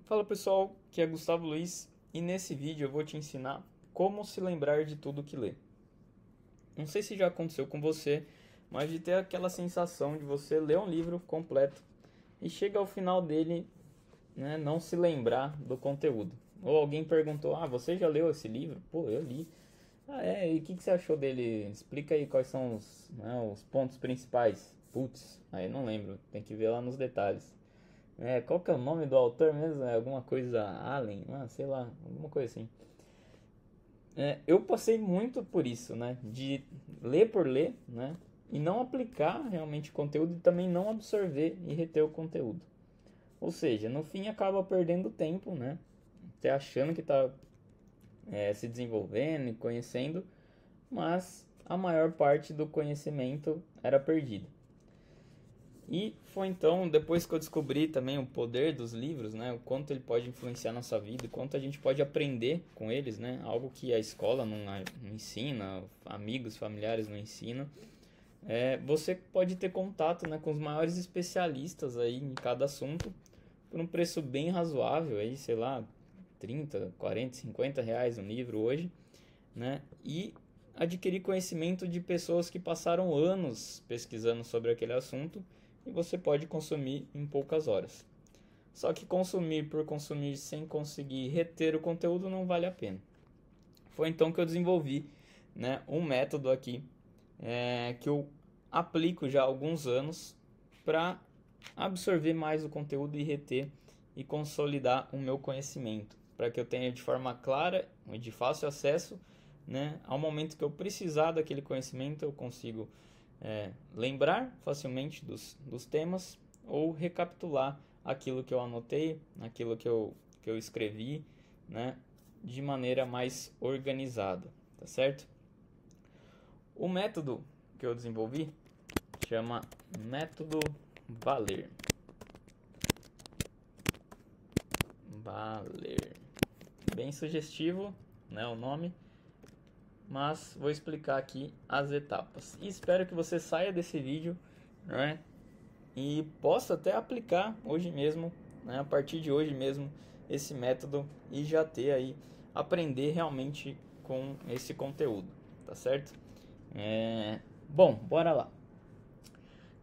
Fala pessoal, aqui é Gustavo Luiz e nesse vídeo eu vou te ensinar como se lembrar de tudo que lê. Não sei se já aconteceu com você, mas de ter aquela sensação de você ler um livro completo e chega ao final dele, né, não se lembrar do conteúdo. Ou alguém perguntou, você já leu esse livro? Pô, eu li. E o que você achou dele? Explica aí quais são os pontos principais. Putz, aí não lembro, tem que ver lá nos detalhes. Qual que é o nome do autor mesmo? É alguma coisa Allen? Sei lá, alguma coisa assim. Eu passei muito por isso, né? De ler por ler, né? E não aplicar realmente o conteúdo e também não absorver e reter o conteúdo. Ou seja, no fim acaba perdendo tempo, né? Você achando que está se desenvolvendo e conhecendo, mas a maior parte do conhecimento era perdido. E foi então, depois que eu descobri também o poder dos livros, né, o quanto ele pode influenciar nossa vida, o quanto a gente pode aprender com eles, né, algo que a escola não ensina, amigos, familiares não ensinam. Você pode ter contato, né, com os maiores especialistas aí em cada assunto por um preço bem razoável, aí, sei lá, 30, 40, 50 reais um livro hoje, né, e adquirir conhecimento de pessoas que passaram anos pesquisando sobre aquele assunto e você pode consumir em poucas horas. Só que consumir por consumir sem conseguir reter o conteúdo não vale a pena. Foi então que eu desenvolvi, né, um método aqui que eu aplico já há alguns anos para absorver mais o conteúdo e reter e consolidar o meu conhecimento, para que eu tenha de forma clara e de fácil acesso, né, ao momento que eu precisar daquele conhecimento eu consigo lembrar facilmente dos temas ou recapitular aquilo que eu anotei, aquilo que eu escrevi, né, de maneira mais organizada, tá certo? O método que eu desenvolvi chama Método Valer. Bem sugestivo, né, o nome, mas vou explicar aqui as etapas. E espero que você saia desse vídeo, né, e possa até aplicar hoje mesmo, né, a partir de hoje mesmo, esse método e já ter aí, aprender realmente com esse conteúdo, tá certo? Bom, bora lá.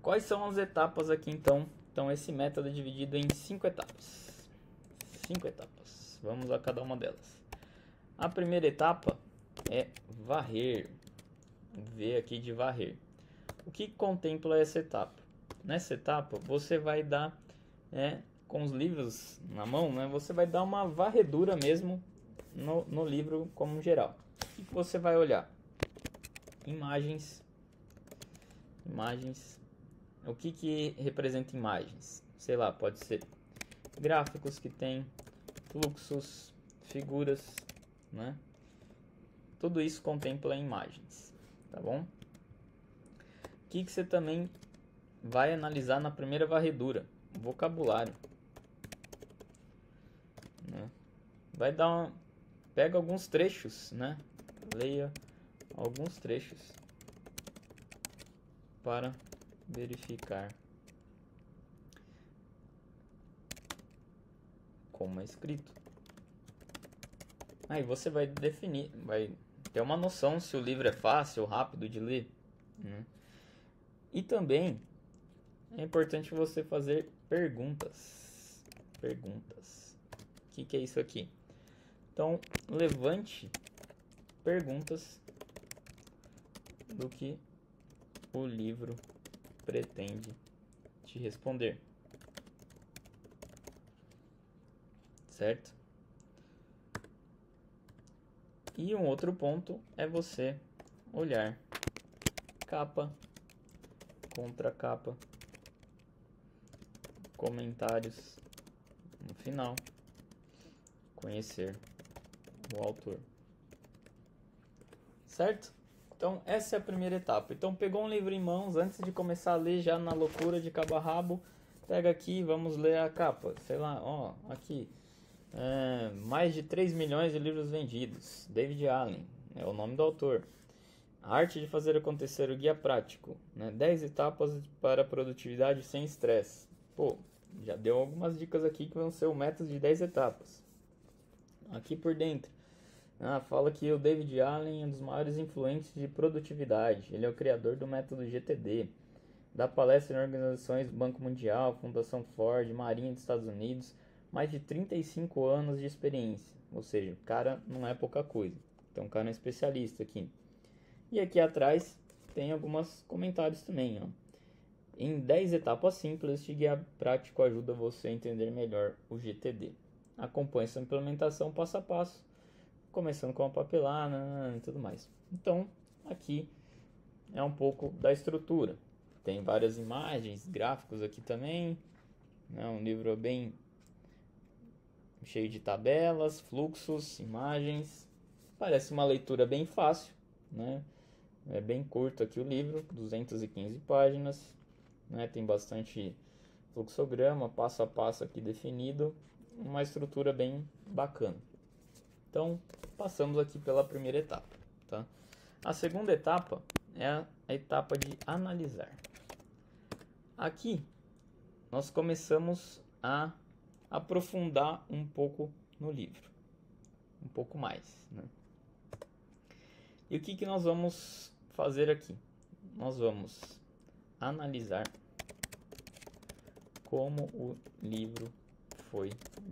Quais são as etapas aqui então? Então esse método é dividido em 5 etapas. 5 etapas. Vamos a cada uma delas. A primeira etapa é varrer. V aqui de varrer. O que contempla essa etapa? Nessa etapa você vai dar, com os livros na mão, né, você vai dar uma varredura mesmo no livro como geral. O que você vai olhar? Imagens. O que representa imagens? Sei lá, pode ser gráficos que tem, fluxos, figuras, né? Tudo isso contempla imagens, tá bom? O que você também vai analisar na primeira varredura? Vocabulário, né? Pega alguns trechos, né? Leia alguns trechos para verificar como é escrito. Aí você vai definir, vai ter uma noção se o livro é fácil ou rápido de ler, né? E também é importante você fazer perguntas. O que é isso aqui? Então, levante perguntas do que o livro pretende te responder, certo? E um outro ponto é você olhar capa, contracapa, comentários no final, conhecer o autor, certo? Então essa é a primeira etapa. Então pegou um livro em mãos, antes de começar a ler já na loucura de cabo a rabo, pega aqui, vamos ler a capa. Sei lá, aqui, mais de 3 milhões de livros vendidos, David Allen é o nome do autor. A arte de fazer acontecer, o guia prático, né? 10 etapas para produtividade sem estresse. Pô, Já deu algumas dicas aqui que vão ser o método de 10 etapas. Aqui por dentro, fala que o David Allen é um dos maiores influentes de produtividade. Ele é o criador do método GTD. Dá palestra em organizações Banco Mundial, Fundação Ford, Marinha dos Estados Unidos. Mais de 35 anos de experiência. Ou seja, o cara não é pouca coisa. Então o cara é um especialista aqui. E aqui atrás tem alguns comentários também. Em 10 etapas simples, este guia prático ajuda você a entender melhor o GTD. Acompanhe sua implementação passo a passo, começando com a papelada e tudo mais. Então, aqui é um pouco da estrutura. Tem várias imagens, gráficos aqui também. Um livro bem cheio de tabelas, fluxos, imagens. Parece uma leitura bem fácil, né? É bem curto aqui o livro, 215 páginas. Tem bastante fluxograma, passo a passo aqui definido, uma estrutura bem bacana. Então, passamos aqui pela primeira etapa, tá? A segunda etapa é a etapa de analisar. Aqui, nós começamos a aprofundar um pouco no livro, um pouco mais, né? E o que nós vamos fazer aqui? Nós vamos analisar como o livro foi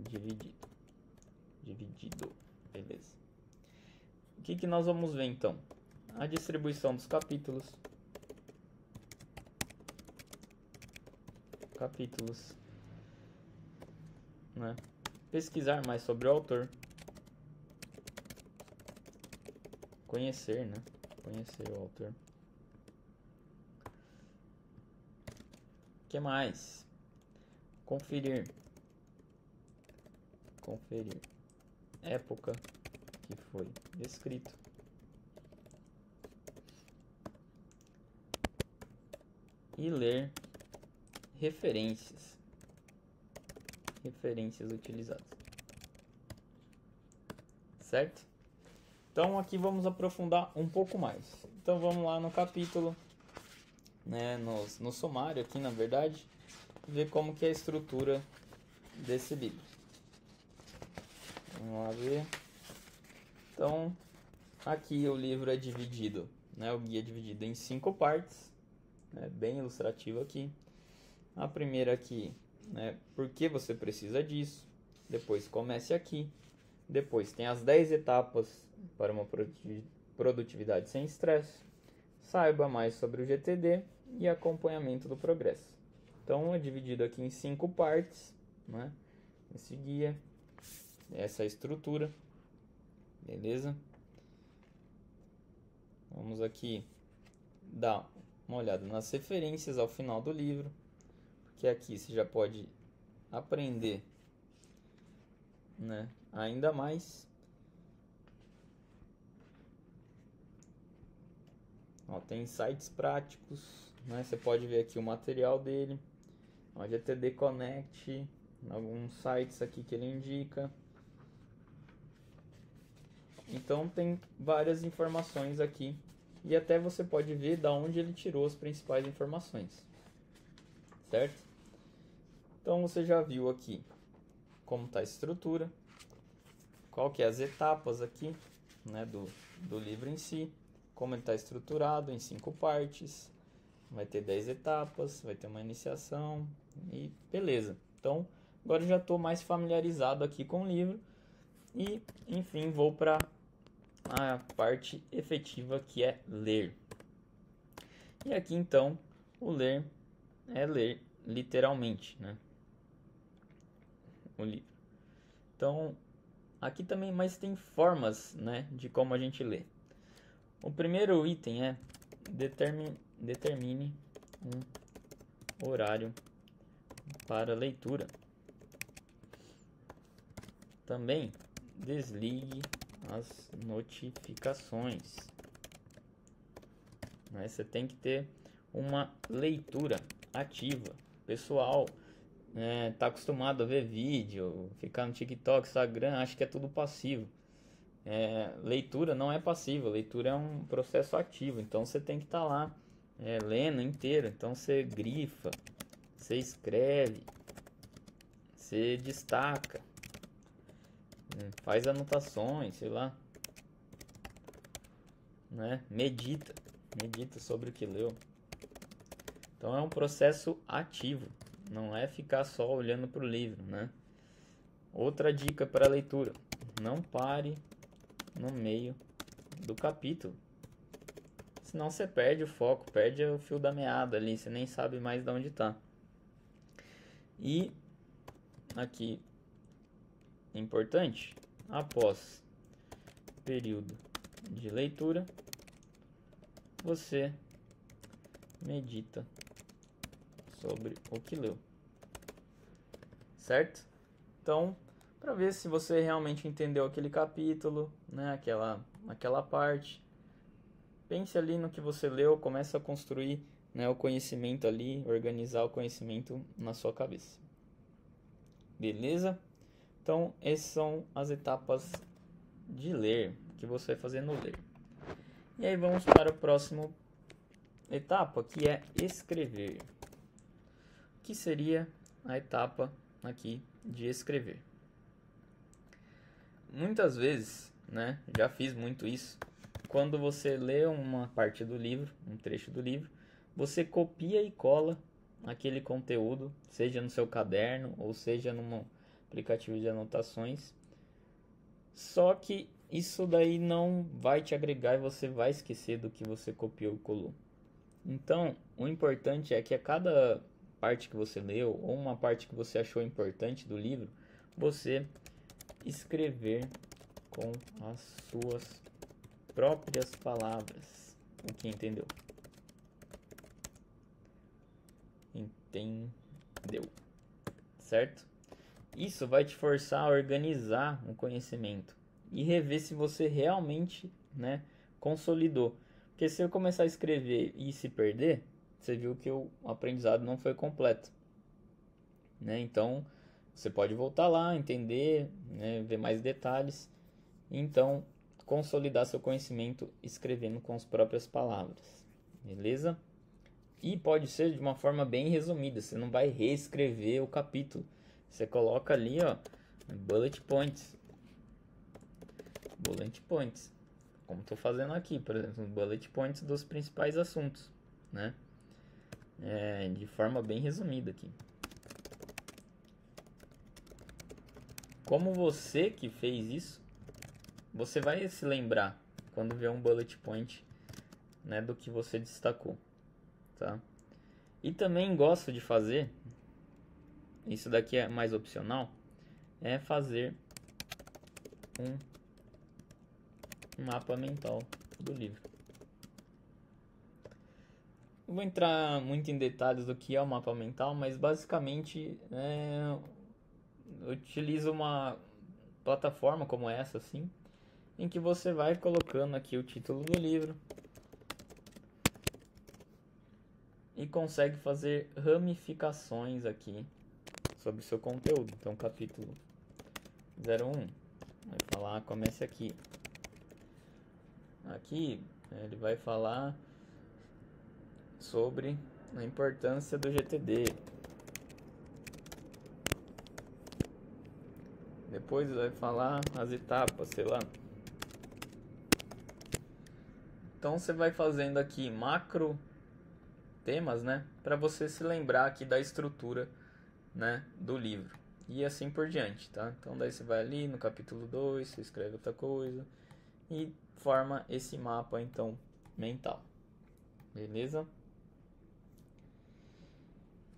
dividido. Beleza. O que nós vamos ver então? A distribuição dos capítulos, né? Pesquisar mais sobre o autor, conhecer o autor. O que mais? Conferir época que foi escrito. E ler referências utilizadas. Certo? Então aqui vamos aprofundar um pouco mais. Então vamos lá no capítulo, né, no sumário aqui, na verdade, ver como que é a estrutura desse livro. Vamos lá ver. Então, aqui o livro é dividido, o guia é dividido em 5 partes, bem ilustrativo aqui. A primeira aqui, por que você precisa disso. Depois comece aqui. Depois tem as 10 etapas para uma produtividade sem estresse. Saiba mais sobre o GTD e acompanhamento do progresso. Então é dividido aqui em 5 partes, esse guia, essa estrutura, beleza? Vamos aqui dar uma olhada nas referências ao final do livro, porque aqui você já pode aprender, ainda mais. Tem insights práticos, você pode ver aqui o material dele, o GTD Connect, alguns sites aqui que ele indica. Então tem várias informações aqui e até você pode ver da onde ele tirou as principais informações, certo? Então você já viu aqui como está a estrutura, qual que é as etapas aqui, do livro em si, como ele está estruturado em 5 partes, vai ter 10 etapas, vai ter uma iniciação e beleza. Então agora eu já estou mais familiarizado aqui com o livro e enfim vou para a parte efetiva, que é ler. E aqui então o ler é ler literalmente, o livro. Então aqui também, mas tem formas, de como a gente lê. O primeiro item é determine um horário para leitura. Também desligue as notificações. Você tem que ter uma leitura ativa. Pessoal, tá acostumado a ver vídeo, ficar no TikTok, Instagram, acho que é tudo passivo. Leitura não é passiva, leitura é um processo ativo. Então você tem que estar lá lendo inteiro. Então você grifa, você escreve, Você destaca, né? Faz anotações, sei lá, né? Medita sobre o que leu. Então é um processo ativo, não é ficar só olhando para o livro, né? Outra dica para a leitura: não pare no meio do capítulo, senão você perde o foco, perde o fio da meada ali, você nem sabe mais de onde está. E aqui, importante, após período de leitura, você medita sobre o que leu, certo? Então, para ver se você realmente entendeu aquele capítulo, né, aquela parte, pense ali no que você leu, comece a construir, né, o conhecimento ali, organizar o conhecimento na sua cabeça. Beleza? Então, essas são as etapas de ler, que você vai fazer no ler. E aí vamos para a próxima etapa, que é escrever. Que seria a etapa aqui de escrever. Muitas vezes, né, já fiz muito isso, quando você lê uma parte do livro, um trecho do livro, você copia e cola aquele conteúdo, seja no seu caderno ou seja num aplicativo de anotações. Só que isso daí não vai te agregar e você vai esquecer do que você copiou e colou. Então, o importante é que a cada parte que você leu ou uma parte que você achou importante do livro, você escrever com as suas próprias palavras o que entendeu. Entendeu? Certo? Isso vai te forçar a organizar um conhecimento e rever se você realmente, né, consolidou. Porque se eu começar a escrever e se perder, você viu que o aprendizado não foi completo, né? Então, você pode voltar lá, entender, né, ver mais detalhes, e então consolidar seu conhecimento escrevendo com as próprias palavras, beleza? E pode ser de uma forma bem resumida, você não vai reescrever o capítulo, você coloca ali, ó, bullet points, como estou fazendo aqui, por exemplo, bullet points dos principais assuntos, né? De forma bem resumida aqui. Como você que fez isso, você vai se lembrar quando ver um bullet point, né, do que você destacou, tá? E também gosto de fazer, isso daqui é mais opcional, é fazer um mapa mental do livro. Não vou entrar muito em detalhes do que é o mapa mental, mas basicamente eu utilizo uma plataforma como essa, assim, em que você vai colocando aqui o título do livro e consegue fazer ramificações aqui sobre o seu conteúdo. Então, capítulo 01 vai falar, comece aqui. Aqui ele vai falar sobre a importância do GTD. Depois vai falar as etapas, sei lá. Então você vai fazendo aqui macro temas, né, para você se lembrar aqui da estrutura, né, do livro. E assim por diante, tá? Então daí você vai ali no capítulo 2, você escreve outra coisa e forma esse mapa então mental. Beleza?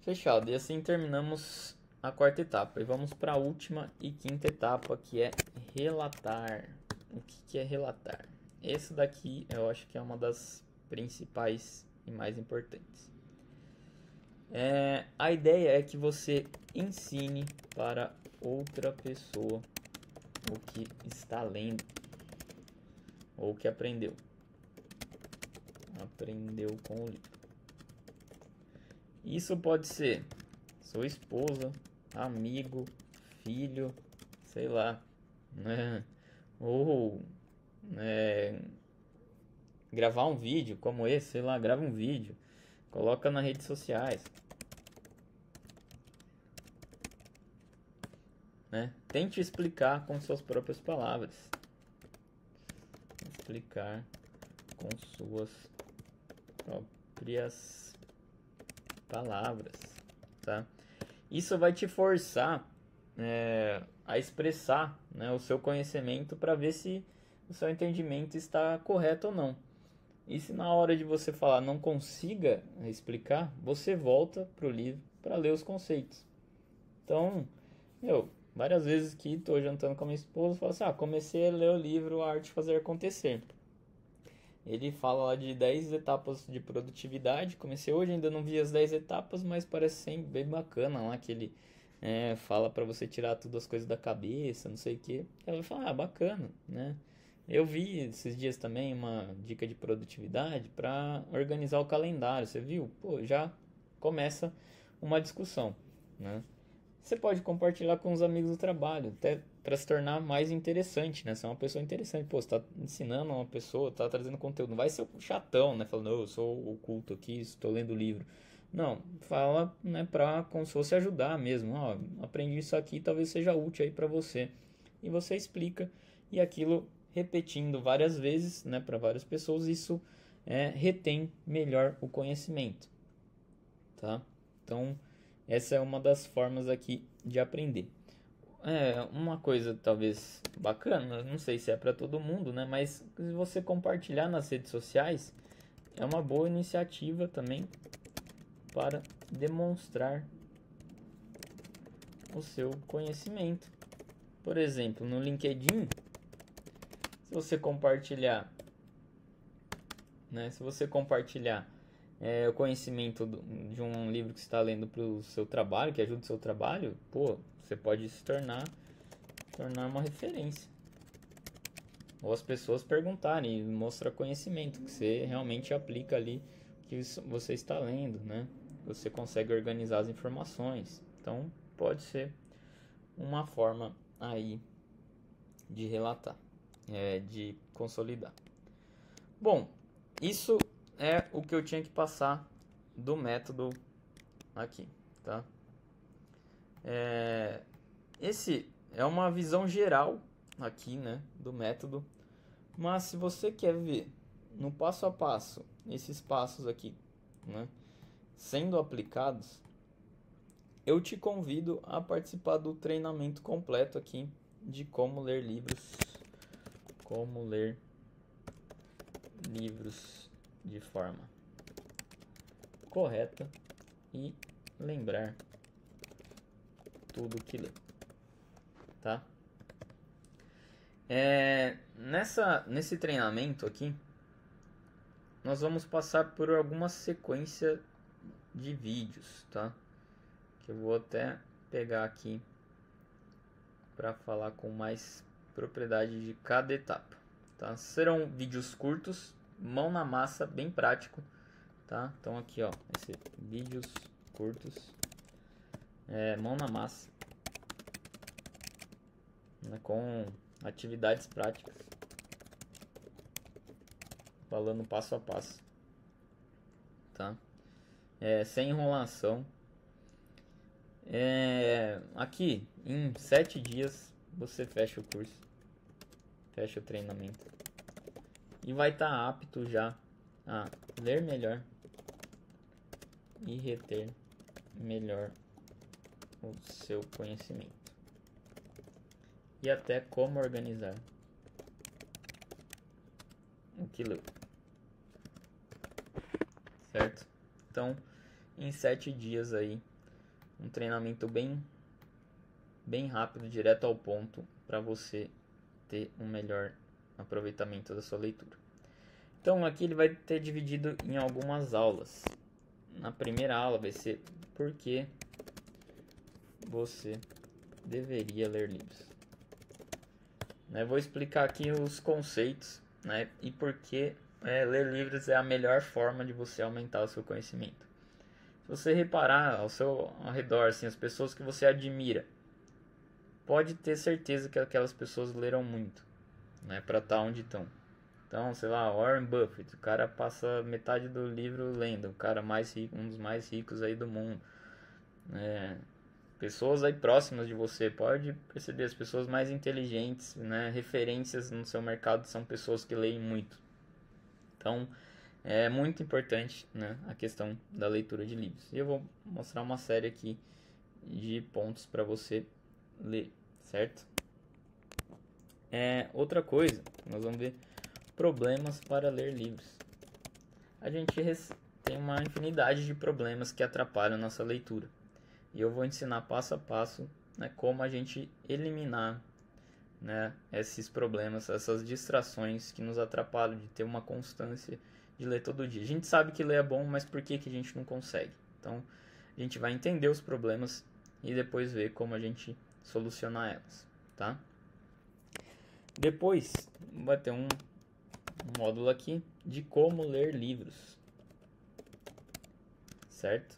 Fechado. E assim terminamos a quarta etapa. E vamos para a última e quinta etapa, que é relatar. O que é relatar? Esse daqui eu acho que é uma das principais e mais importantes. A ideia é que você ensine para outra pessoa o que está lendo ou o que aprendeu com o livro. Isso pode ser sua esposa, amigo, filho, sei lá, né? Ou gravar um vídeo como esse, sei lá, grava um vídeo, coloca nas redes sociais. né? Tente explicar com suas próprias palavras. Explicar com suas próprias palavras, tá? Isso vai te forçar a expressar, né, o seu conhecimento para ver se o seu entendimento está correto ou não. E se na hora de você falar não consiga explicar, você volta pro livro para ler os conceitos. Então, várias vezes que estou jantando com a minha esposa, eu falo assim, comecei a ler o livro A Arte de Fazer Acontecer. Ele fala lá de 10 etapas de produtividade. Comecei hoje, ainda não vi as 10 etapas, mas parece ser bem bacana lá que ele fala para você tirar todas as coisas da cabeça, não sei o que. Ela fala, bacana, né? Eu vi esses dias também uma dica de produtividade para organizar o calendário, você viu? Pô, já começa uma discussão, né? Você pode compartilhar com os amigos do trabalho, até para se tornar mais interessante, né? Você é uma pessoa interessante, pô, você tá ensinando uma pessoa, tá trazendo conteúdo, não vai ser o chatão, né? Falando, eu sou o culto aqui, estou lendo o livro. Não, fala, né, como se fosse ajudar mesmo. Ó, aprendi isso aqui, talvez seja útil aí para você. E você explica, e aquilo repetindo várias vezes, né, para várias pessoas, isso retém melhor o conhecimento, tá? Então, essa é uma das formas aqui de aprender. Uma coisa talvez bacana, não sei se é para todo mundo, né? Mas se você compartilhar nas redes sociais, é uma boa iniciativa também para demonstrar o seu conhecimento. Por exemplo, no LinkedIn, se você compartilhar, né? Se você compartilhar o conhecimento de um livro que você está lendo para o seu trabalho, que ajuda o seu trabalho, pô, você pode se tornar uma referência. Ou as pessoas perguntarem e mostrar conhecimento, que você realmente aplica ali que você está lendo, né? Você consegue organizar as informações. Então, pode ser uma forma aí de relatar, de consolidar. Bom, isso é o que eu tinha que passar do método aqui, tá? Esse é uma visão geral aqui, né, do método. Mas se você quer ver no passo a passo esses passos aqui, né, sendo aplicados, eu te convido a participar do treinamento completo aqui de como ler livros de forma correta e lembrar tudo que lê, tá? Nesse treinamento aqui, nós vamos passar por alguma sequência de vídeos, tá? Que eu vou até pegar aqui para falar com mais propriedade de cada etapa, tá? Serão vídeos curtos, mão na massa, bem prático, tá? Então aqui, ó, vídeos curtos, mão na massa, né, com atividades práticas, falando passo a passo, tá? Sem enrolação. Aqui em 7 dias você fecha o curso, fecha o treinamento e vai estar apto já a ler melhor e reter melhor o seu conhecimento e até como organizar o que leu, certo? Então, em 7 dias aí, um treinamento bem rápido, direto ao ponto, para você ter um melhor aproveitamento da sua leitura. Então, aqui ele vai ter dividido em algumas aulas. Na primeira aula vai ser por que você deveria ler livros. Vou explicar aqui os conceitos, né, e por que ler livros é a melhor forma de você aumentar o seu conhecimento. Se você reparar ao redor, assim, as pessoas que você admira, pode ter certeza que aquelas pessoas leram muito, né, para estar onde estão. Então, sei lá, Warren Buffett, o cara passa metade do livro lendo, o cara mais rico, um dos mais ricos aí do mundo. pessoas aí próximas de você, pode perceber, as pessoas mais inteligentes, né, referências no seu mercado são pessoas que leem muito. Então, é muito importante, né, a questão da leitura de livros. E eu vou mostrar uma série aqui de pontos para você ler, certo? Outra coisa, nós vamos ver problemas para ler livros. A gente tem uma infinidade de problemas que atrapalham a nossa leitura. E eu vou ensinar passo a passo, né, como a gente eliminar, né, esses problemas, essas distrações que nos atrapalham de ter uma constância de ler todo dia. A gente sabe que ler é bom, mas por que a gente não consegue? Então, a gente vai entender os problemas e depois ver como a gente solucionar elas, tá? Depois, vai ter um módulo aqui de como ler livros, certo?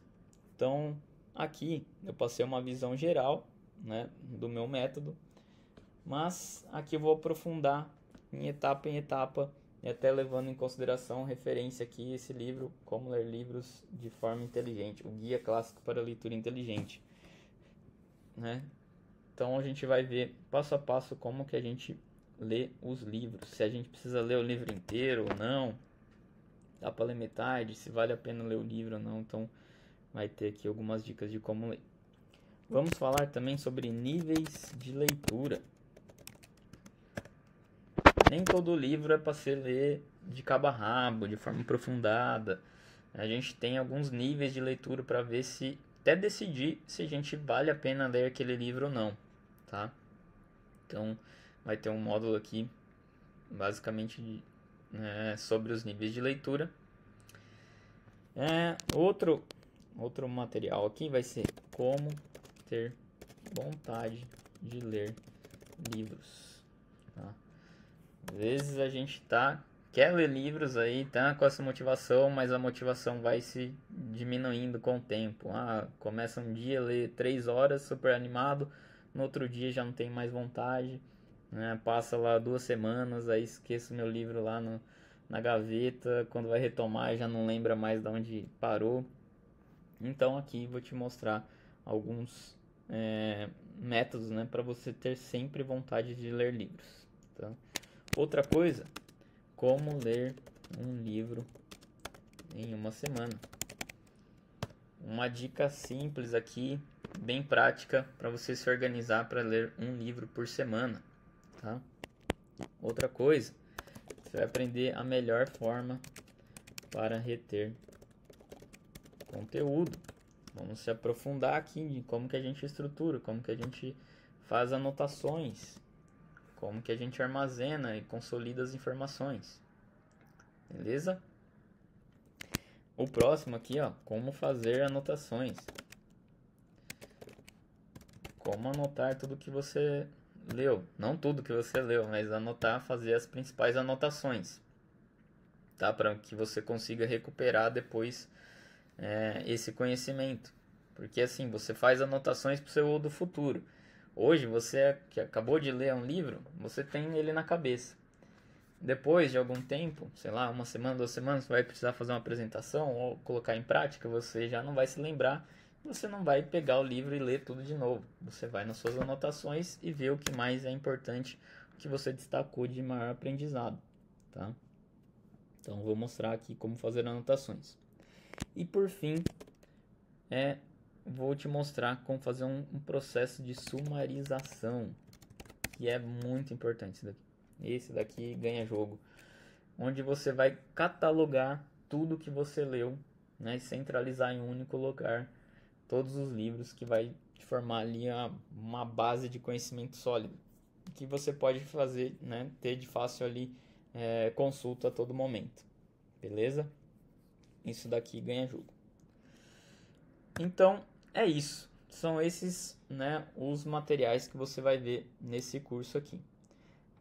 Então, aqui eu passei uma visão geral, né, do meu método, mas aqui eu vou aprofundar em etapa e até levando em consideração referência aqui esse livro, Como Ler Livros de Forma Inteligente, o Guia Clássico para a Leitura Inteligente, né? Então a gente vai ver passo a passo como que a gente lê os livros, se a gente precisa ler o livro inteiro ou não, dá para ler metade, se vale a pena ler o livro ou não. Então vai ter aqui algumas dicas de como ler. Vamos falar também sobre níveis de leitura. Nem todo livro é para se ler de cabo a rabo, de forma aprofundada. A gente tem alguns níveis de leitura para ver se até decidir se a gente vale a pena ler aquele livro ou não, tá? Então vai ter um módulo aqui basicamente sobre os níveis de leitura. Outro material aqui vai ser como ter vontade de ler livros, tá? Às vezes a gente quer ler livros aí, tá com essa motivação, mas a motivação vai se diminuindo com o tempo. Começa um dia a ler 3 horas, super animado, no outro dia já não tem mais vontade, né? Passa lá 2 semanas, aí esqueço meu livro lá na gaveta, quando vai retomar já não lembra mais de onde parou. Então aqui vou te mostrar alguns métodos, né, para você ter sempre vontade de ler livros, tá? Outra coisa, como ler um livro em uma semana. Uma dica simples aqui, bem prática, para você se organizar para ler um livro por semana, tá? Outra coisa, você vai aprender a melhor forma para reter conteúdo. Vamos se aprofundar aqui em como que a gente estrutura, como que a gente faz anotações, como que a gente armazena e consolida as informações. Beleza? O próximo aqui, ó, como fazer anotações. Como anotar tudo que você leu. Não tudo que você leu, mas anotar, fazer as principais anotações, tá? Para que você consiga recuperar depois esse conhecimento. Porque assim, você faz anotações para o seu eu do futuro. Hoje, você que acabou de ler um livro, você tem ele na cabeça. Depois de algum tempo, sei lá, 1 semana, 2 semanas, você vai precisar fazer uma apresentação ou colocar em prática, você já não vai se lembrar, você não vai pegar o livro e ler tudo de novo. Você vai nas suas anotações e vê o que mais é importante, o que você destacou de maior aprendizado, tá? Então, vou mostrar aqui como fazer anotações. E por fim, vou te mostrar como fazer um processo de sumarização, que é muito importante. Esse daqui ganha jogo, onde você vai catalogar tudo que você leu, né, e centralizar em um único lugar todos os livros, que vai formar ali uma base de conhecimento sólido, que você pode fazer, né, ter de fácil ali consulta a todo momento. Beleza? Isso daqui ganha jogo. Então, é isso. São esses, né, os materiais que você vai ver nesse curso aqui.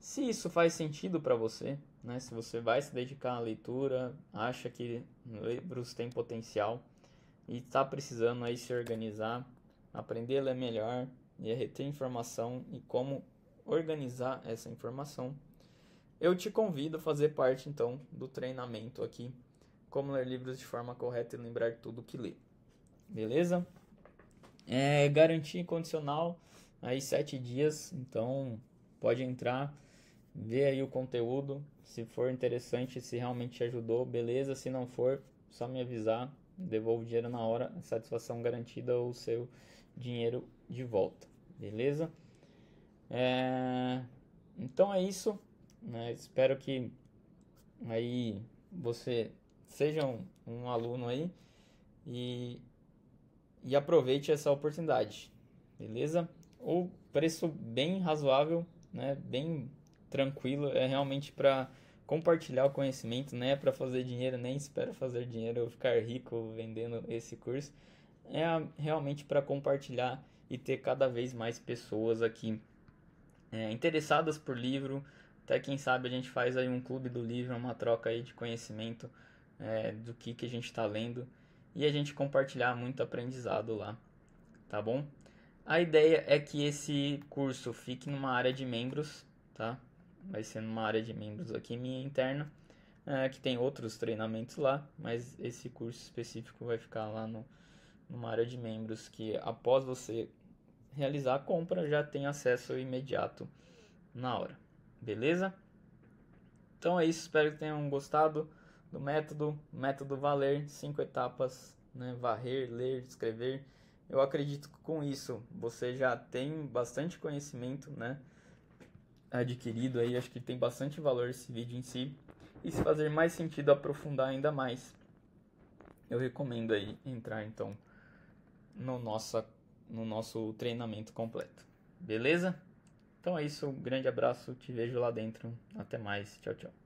Se isso faz sentido para você, né, se você vai se dedicar à leitura, acha que livros têm potencial e está precisando aí se organizar, aprender a ler melhor e a reter informação e como organizar essa informação, eu te convido a fazer parte então do treinamento aqui, como ler livros de forma correta e lembrar tudo que lê. Beleza? É garantia incondicional, aí 7 dias, então pode entrar, ver aí o conteúdo, se for interessante, se realmente te ajudou, beleza, se não for, só me avisar, devolvo o dinheiro na hora, satisfação garantida ou o seu dinheiro de volta, beleza? Então é isso, né? Espero que aí você seja um aluno aí e, e aproveite essa oportunidade, beleza? O preço bem razoável, né? Bem tranquilo, é realmente para compartilhar o conhecimento, não é para fazer dinheiro, nem espero fazer dinheiro ou ficar rico vendendo esse curso. É realmente para compartilhar e ter cada vez mais pessoas aqui interessadas por livro. Até quem sabe a gente faz aí um clube do livro, uma troca aí de conhecimento do que a gente está lendo e a gente compartilhar muito aprendizado lá, tá bom? A ideia é que esse curso fique numa área de membros, tá? Vai ser numa área de membros aqui minha interna, que tem outros treinamentos lá, mas esse curso específico vai ficar lá numa área de membros que após você realizar a compra já tem acesso imediato na hora, beleza? Então é isso, espero que tenham gostado do método Valer, 5 etapas, né? Varrer, ler, escrever. Eu acredito que com isso você já tem bastante conhecimento, né, adquirido aí, acho que tem bastante valor esse vídeo em si. E se fazer mais sentido aprofundar ainda mais, eu recomendo aí entrar então no nosso treinamento completo. Beleza? Então é isso, um grande abraço, te vejo lá dentro. Até mais, tchau, tchau.